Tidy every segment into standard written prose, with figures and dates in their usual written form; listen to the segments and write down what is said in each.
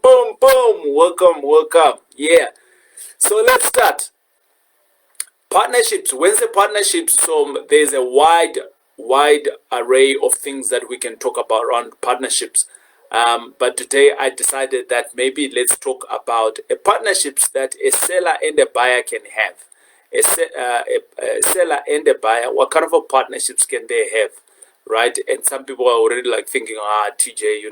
boom, boom. Welcome. Yeah. So let's start. Partnerships. When's the partnerships? So there's a wide array of things that we can talk about around partnerships. But today I decided that maybe let's talk about a partnerships that a seller and a buyer can have. A seller and a buyer, what kind of a partnerships can they have, right? And some people are already like thinking, TJ,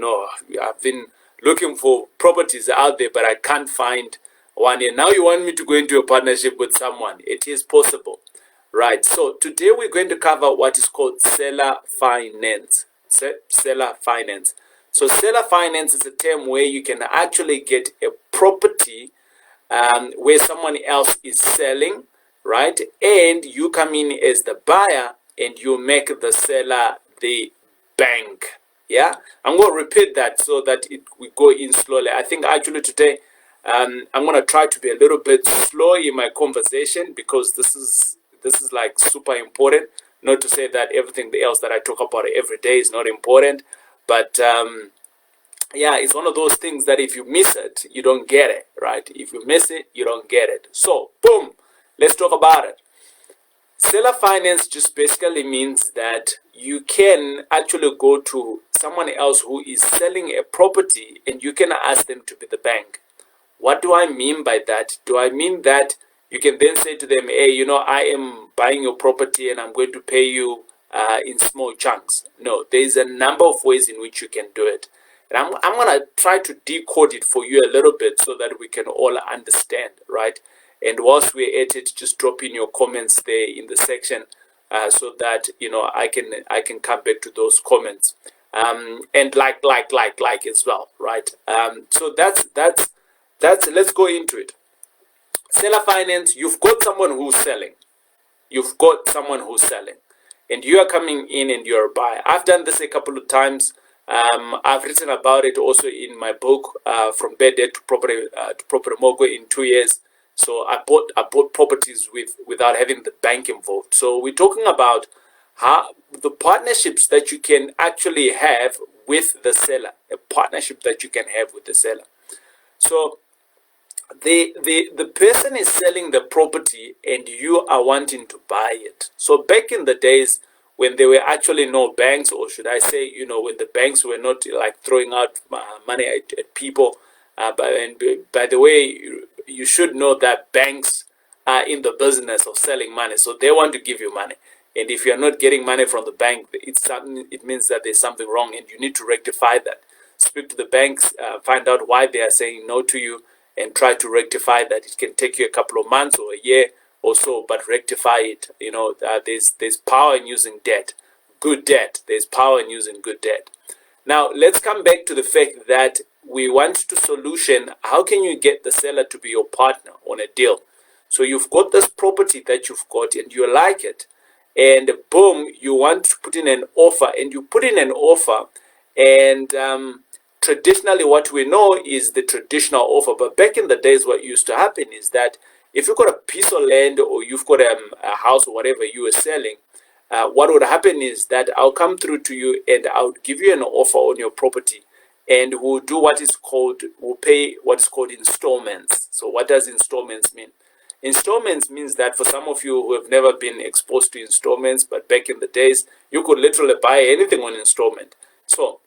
I've been looking for properties out there, but I can't find one. And now you want me to go into a partnership with someone. It is possible, right? So today we're going to cover what is called seller finance. Seller finance. So seller finance is a term where you can actually get a property where someone else is selling, right? And you come in as the buyer and you make the seller the bank. Yeah, I'm going to repeat that so that we go in slowly. I think actually today I'm going to try to be a little bit slow in my conversation because this is like super important. Not to say that everything else that I talk about every day is not important, but yeah, it's one of those things that if you miss it, you don't get it, right? If you miss it, you don't get it. So, boom, let's talk about it. Seller finance just basically means that you can actually go to someone else who is selling a property and you can ask them to be the bank. What do I mean by that? Do I mean that you can then say to them, hey, I am buying your property and I'm going to pay you in small chunks? No, there's a number of ways in which you can do it. And I'm going to try to decode it for you a little bit so that we can all understand, right? And whilst we're at it, just drop in your comments there in the section so that, I can come back to those comments. And like as well, right? So that's let's go into it. Seller finance, you've got someone who's selling. You've got someone who's selling. And you are coming in and you're a buyer. I've done this a couple of times. I've written about it also in my book, From Bad Debt to Property Mogul in 2 years. So I bought properties without having the bank involved. So we're talking about how the partnerships that you can actually have with the seller, a partnership that you can have with the seller. So the person is selling the property and you are wanting to buy it. So back in the days when there were actually no banks, or should I say, when the banks were not like throwing out money at people. By the way, you should know that banks are in the business of selling money, so they want to give you money. And if you're not getting money from the bank, it means that there's something wrong, and you need to rectify that. Speak to the banks, find out why they are saying no to you, and try to rectify that. It can take you a couple of months or a year or so, but rectify it. There's power in using debt, good debt. There's power in using good debt. Now let's come back to the fact that we want to solution. How can you get the seller to be your partner on a deal? So you've got this property that you've got and you like it, and boom, you want to put in an offer, and you put in an offer, and traditionally what we know is the traditional offer. But back in the days, what used to happen is that if you've got a piece of land or you've got a house or whatever you are selling, what would happen is that I'll come through to you and I'll give you an offer on your property, and we'll do we'll pay what is called installments. So what does installments mean? Installments means that for some of you who have never been exposed to installments, but back in the days, you could literally buy anything on installment. So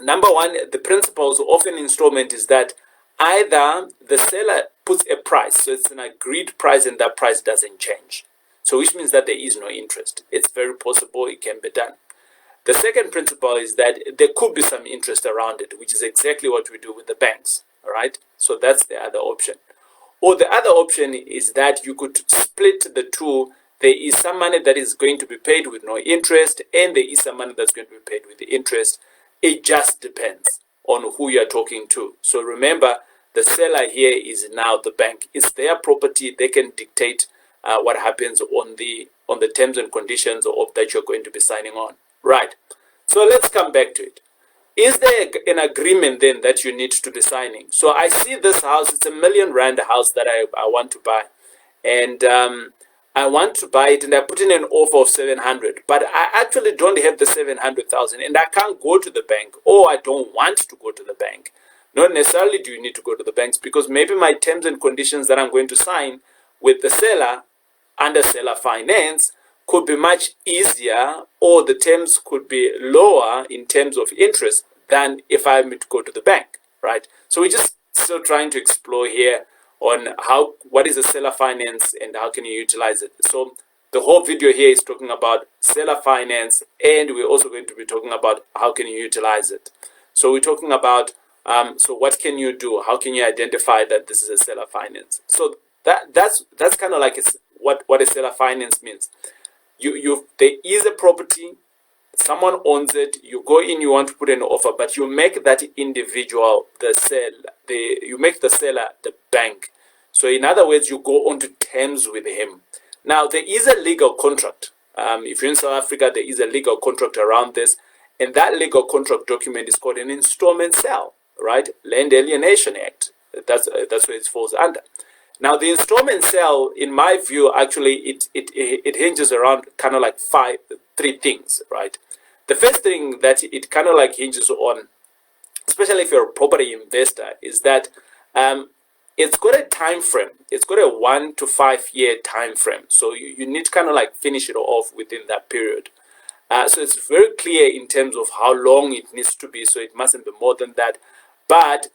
number one, the principles of an installment is that either the seller puts a price, so it's an agreed price, and that price doesn't change. So which means that there is no interest. It's very possible it can be done. The second principle is that there could be some interest around it, which is exactly what we do with the banks, all right? So that's the other option. Or the other option is that you could split the two. There is some money that is going to be paid with no interest, and there is some money that's going to be paid with the interest. It just depends on who you're talking to. So remember, the seller here is now the bank. It's their property. They can dictate what happens on the terms and conditions of that you're going to be signing on. Right. So let's come back to it. Is there an agreement then that you need to be signing? So I see this house. It's R1 million house that I want to buy. And I want to buy it, and I put in an offer of 700. But I actually don't have the 700,000, and I can't go to the bank, or I don't want to go to the bank. Not necessarily do you need to go to the banks, because maybe my terms and conditions that I'm going to sign with the seller under seller finance could be much easier, or the terms could be lower in terms of interest than if I were to go to the bank, right? So we're just still trying to explore here on what is a seller finance and how can you utilize it. So the whole video here is talking about seller finance, and we're also going to be talking about how can you utilize it. So we're talking about so what can you do? How can you identify that this is a seller finance? So that's kind of like what a seller finance means. There is a property, someone owns it, you go in, you want to put an offer, but you make that individual you make the seller the bank. So in other words, you go on to terms with him. Now there is a legal contract. If you're in South Africa, there is a legal contract around this, and that legal contract document is called an installment sale, right? Land Alienation Act. That's where it falls under. Now, the installment sale, in my view, actually, it hinges around kind of like three things, right? The first thing that it kind of like hinges on, especially if you're a property investor, is that it's got a time frame. It's got a 1 to 5 year time frame. So you need to kind of like finish it off within that period. So it's very clear in terms of how long it needs to be. So it mustn't be more than that. But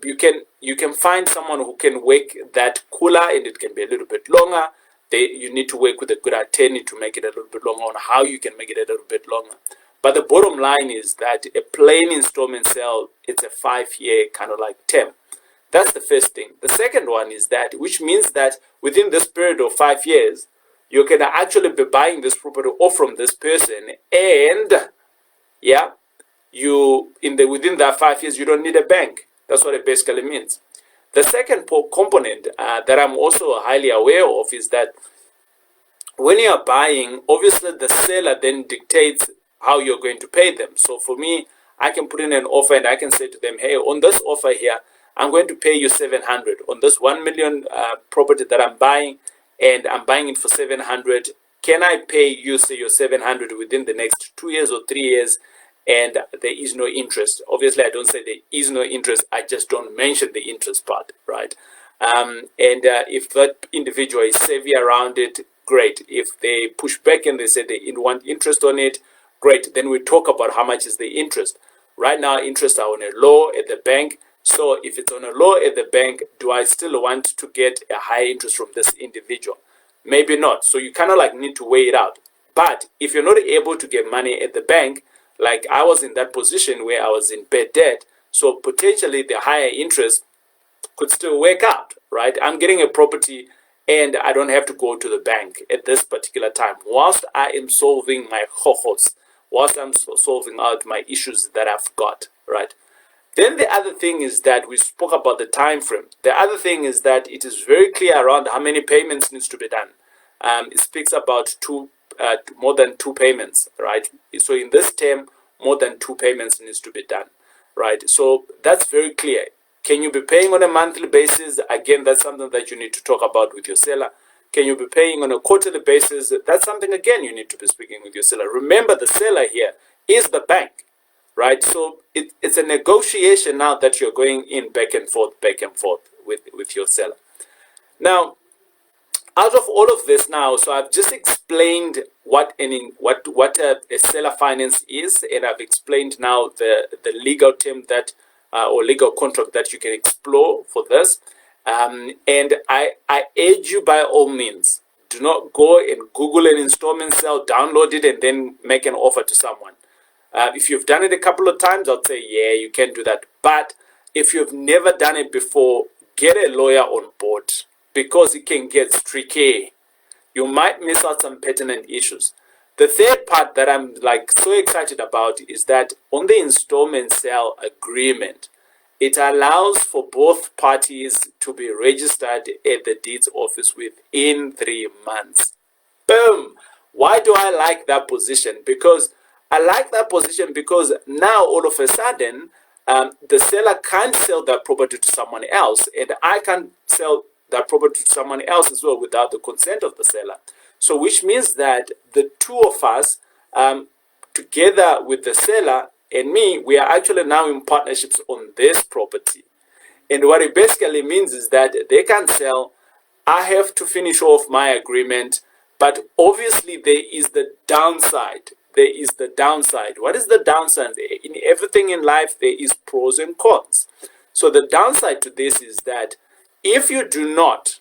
you can find someone who can work that cooler, and it can be a little bit longer. You need to work with a good attorney to make it a little bit longer on how you can make it a little bit longer. But the bottom line is that a plain installment sale, it's a 5 year kind of like term. That's the first thing. The second one is that, which means that within this period of 5 years, you can actually be buying this property off from this person, and yeah, within that 5 years, you don't need a bank. That's what it basically means. The second component that I'm also highly aware of is that when you are buying, obviously the seller then dictates how you're going to pay them. So for me, I can put in an offer and I can say to them, hey, on this offer here, I'm going to pay you 700 on this 1 million property that I'm buying, and I'm buying it for 700. Can I pay you, say, your 700 within the next 2 years or 3 years? And there is no interest. Obviously, I don't say there is no interest. I just don't mention the interest part, right? If that individual is savvy around it, great. If they push back and they say they want interest on it, great. Then we talk about how much is the interest. Right now, interests are on a low at the bank. So if it's on a low at the bank, do I still want to get a high interest from this individual? Maybe not. So you kind of like need to weigh it out. But if you're not able to get money at the bank, like I was in that position where I was in bad debt, so potentially the higher interest could still work out, right? I'm getting a property and I don't have to go to the bank at this particular time, whilst I am solving my ho-hos, whilst I'm solving out my issues that I've got, right? Then the other thing is that we spoke about the time frame. The other thing is that it is very clear around how many payments needs to be done. It speaks about more than 2 payments, right? So in this term, more than 2 payments needs to be done, right? So that's very clear. Can you be paying on a monthly basis? Again, that's something that you need to talk about with your seller. Can you be paying on a quarterly basis? That's something, again, you need to be speaking with your seller. Remember, the seller here is the bank, right? So it's a negotiation now that you're going in back and forth with your seller. Now, out of all of this now, so I've just explained what a seller finance is, and I've explained now the legal term that or legal contract that you can explore for this. And I urge you, by all means, do not go and Google an installment sale, download it, and then make an offer to someone. If you've done it a couple of times, I'll say, yeah, you can do that. But if you've never done it before, get a lawyer on board, because it can get tricky. You might miss out some pertinent issues. The third part that I'm like so excited about is that on the installment sale agreement, it allows for both parties to be registered at the deeds office within 3 months. Boom! Why do I like that position? Because I like that position because now all of a sudden, the seller can't sell that property to someone else, and I can sell that property to someone else as well without the consent of the seller. So which means that the two of us, together with the seller and me, we are actually now in partnerships on this property. And what it basically means is that they can sell. I have to finish off my agreement, but obviously there is the downside. There is the downside. What is the downside? In everything in life, there is pros and cons. So the downside to this is that if you do not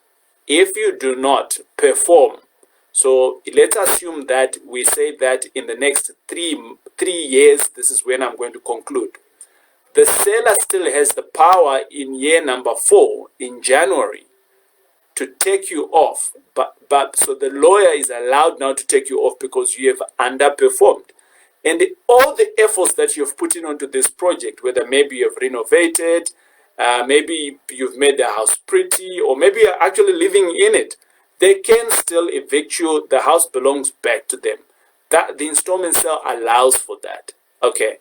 perform, so let's assume that we say that in the next three years, this is when I'm going to conclude. The seller still has the power in year number 4 in January to take you off, but so the lawyer is allowed now to take you off because you have underperformed. And all the efforts that you've put in onto this project, whether maybe you've renovated, maybe you've made the house pretty, or maybe you're actually living in it, they can still evict you. The house belongs back to them. That the installment sale allows for that. Okay.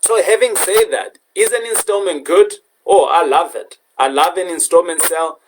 So having said that, is an installment good? Oh, I love it. I love an installment sale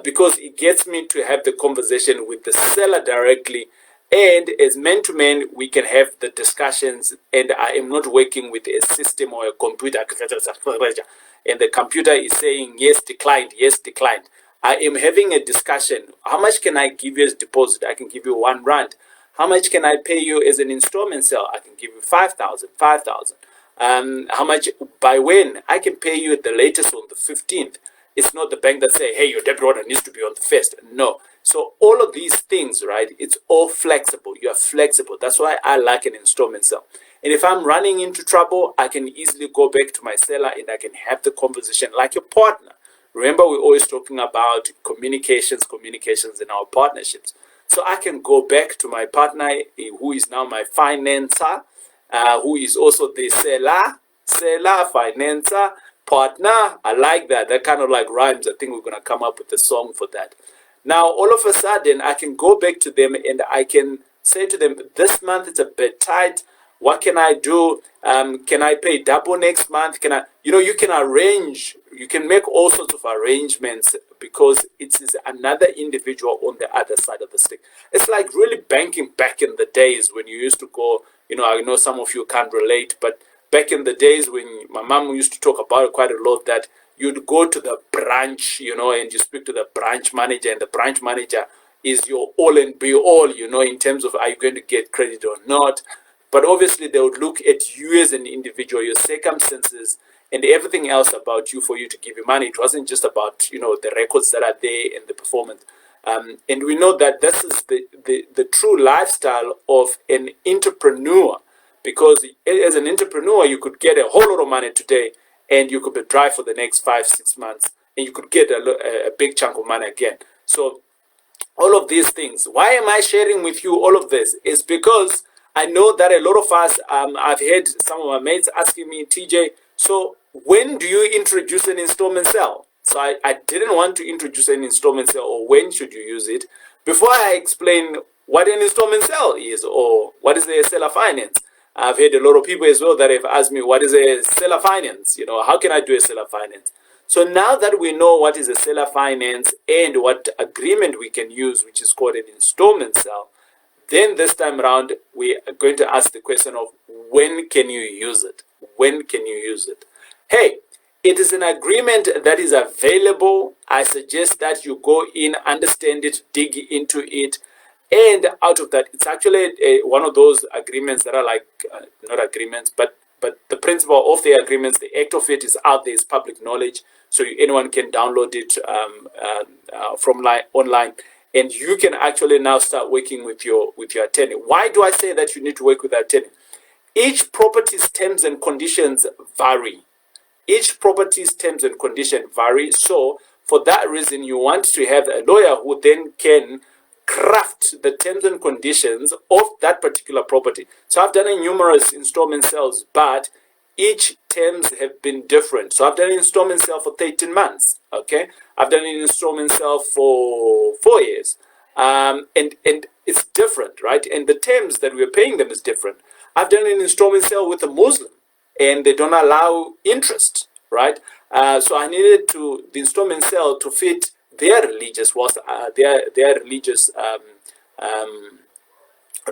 because it gets me to have the conversation with the seller directly, and as man to man, we can have the discussions, and I am not working with a system or a computer, and the computer is saying, yes, declined, yes, declined. I am having a discussion. How much can I give you as deposit? I can give you R1. How much can I pay you as an installment sale? I can give you 5,000, 5,000. How much, by when? I can pay you at the latest on the 15th. It's not the bank that say, hey, your debit order needs to be on the 1st. No. So all of these things, right, it's all flexible. You are flexible. That's why I like an installment sale. And if I'm running into trouble, I can easily go back to my seller and I can have the conversation like a partner. Remember, we're always talking about communications in our partnerships. So I can go back to my partner, who is now my financer, who is also the seller, financer, partner. I like that. That kind of like rhymes. I think we're going to come up with a song for that. Now, all of a sudden, I can go back to them and I can say to them, this month it's a bit tight. What can I do? Can I pay double next month? Can I, you can arrange, you can make all sorts of arrangements because it is another individual on the other side of the stick. It's like really banking back in the days when you used to go, I know some of you can't relate, but back in the days when my mom used to talk about it quite a lot, that you'd go to the branch, and you speak to the branch manager, and the branch manager is your all and be all, in terms of are you going to get credit or not. But obviously they would look at you as an individual, your circumstances, and everything else about you for you to give you money. It wasn't just about, the records that are there and the performance. And we know that this is the true lifestyle of an entrepreneur, because as an entrepreneur, you could get a whole lot of money today and you could be dry for the next 5-6 months and you could get a big chunk of money again. So all of these things, why am I sharing with you all of this? Is because I know that a lot of us, I've heard some of my mates asking me, TJ, so when do you introduce an installment sale? So I didn't want to introduce an installment sale, or when should you use it, before I explain what an installment sale is or what is a seller finance. I've heard a lot of people as well that have asked me, what is a seller finance? How can I do a seller finance? So now that we know what is a seller finance and what agreement we can use, which is called an installment sale, then this time around, we are going to ask the question of when can you use it? When can you use it? Hey, it is an agreement that is available. I suggest that you go in, understand it, dig into it. And out of that, it's actually one of those agreements that are like, not agreements, but the principle of the agreements, the act of it is out there, it's public knowledge. So anyone can download it from online. And you can actually now start working with your attorney. Why do I say that you need to work with an attorney? Each property's terms and conditions vary. Each property's terms and conditions vary. So for that reason, you want to have a lawyer who then can craft the terms and conditions of that particular property. So I've done numerous installment sales, but each terms have been different. So I've done an installment sale for 13 months. Okay, I've done an installment sale for 4 years, and it's different, right? And the terms that we're paying them is different. I've done an installment sale with a Muslim, and they don't allow interest, right? So I needed the installment sale to fit their religious their religious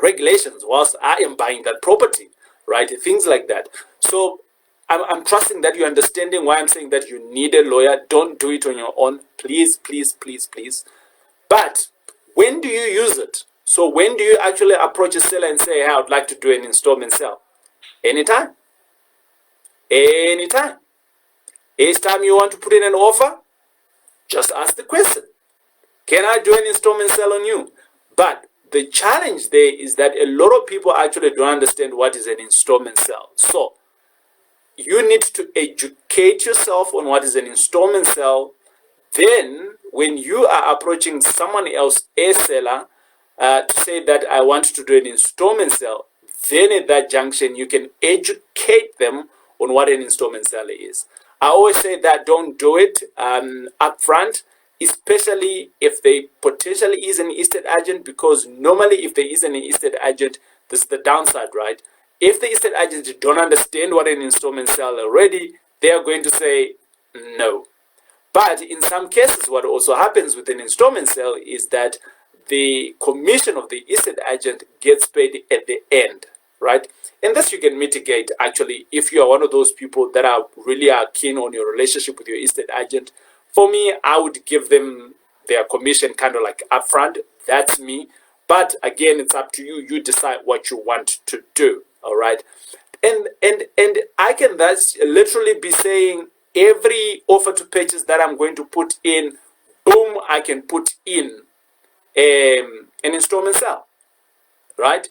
regulations whilst I am buying that property, right? Things like that. So I'm trusting that you're understanding why I'm saying that you need a lawyer. Don't do it on your own. Please, please, please, please. But when do you use it? So when do you actually approach a seller and say, hey, I would like to do an installment sale? Anytime. Anytime. Each time you want to put in an offer, just ask the question. Can I do an installment sale on you? But the challenge there is that a lot of people actually don't understand what is an installment sale. So you need to educate yourself on what is an installment sale. Then when you are approaching someone else, a seller, to say that I want to do an installment sale, then at that junction, you can educate them on what an installment sale is. I always say that don't do it up front, especially if they potentially is an estate agent, because normally if there is an estate agent, this is the downside, right? If the estate agents don't understand what an installment sale already, they are going to say no. But in some cases, what also happens with an installment sale is that the commission of the estate agent gets paid at the end, right? And this you can mitigate actually if you are one of those people that are really keen on your relationship with your estate agent. For me, I would give them their commission kind of like upfront. That's me. But again, it's up to you. You decide what you want to do. All right. And I can thus literally be saying every offer to purchase that I'm going to put in, boom, I can put in an installment sale, right?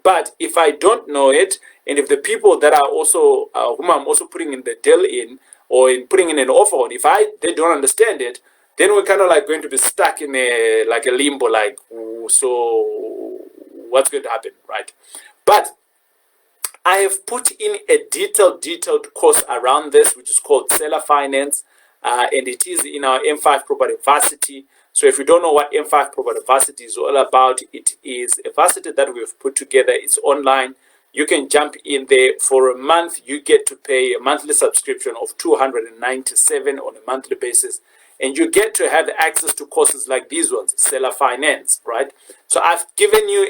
But if I don't know it, and if the people that are also whom I'm also putting in the deal in, or in putting in an offer on, if they don't understand it, then we're kind of like going to be stuck in a limbo, like, so what's going to happen, right? But I have put in a detailed course around this, which is called Seller Finance, and it is in our M5 Property Varsity. So if you don't know what M5 Property Varsity is all about, it is a varsity that we've put together. It's online. You can jump in there for a month. You get to pay a monthly subscription of $297 on a monthly basis, and you get to have access to courses like these ones, Seller Finance, right? So I've given you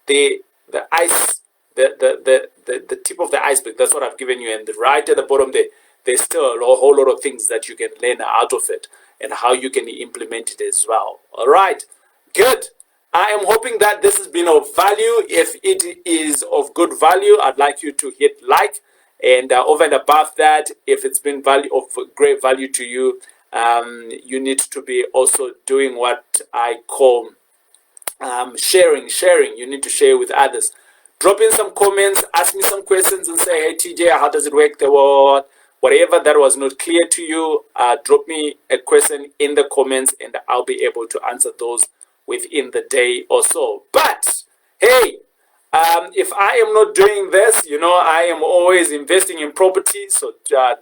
the ice. The tip of the iceberg. That's what I've given you, and right at the bottom there's still a whole lot of things that you can learn out of it and how you can implement it as well. All right, good. I am hoping that this has been of value. If it is of good value, I'd like you to hit like, and over and above that, if it's been of great value to you, you need to be also doing what I call sharing. You need to share with others. Drop in some comments, ask me some questions, and say, hey, TJ, how does it work? Whatever that was not clear to you, drop me a question in the comments, and I'll be able to answer those within the day or so. But, hey, if I am not doing this, I am always investing in property. So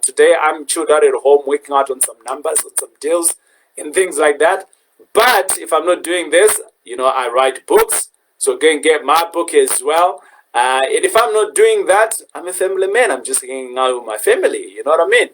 today I'm chilled out at home, working out on some numbers, on some deals, and things like that. But if I'm not doing this, I write books. So go and get my book as well. And if I'm not doing that, I'm a family man. I'm just hanging out with my family. You know what I mean?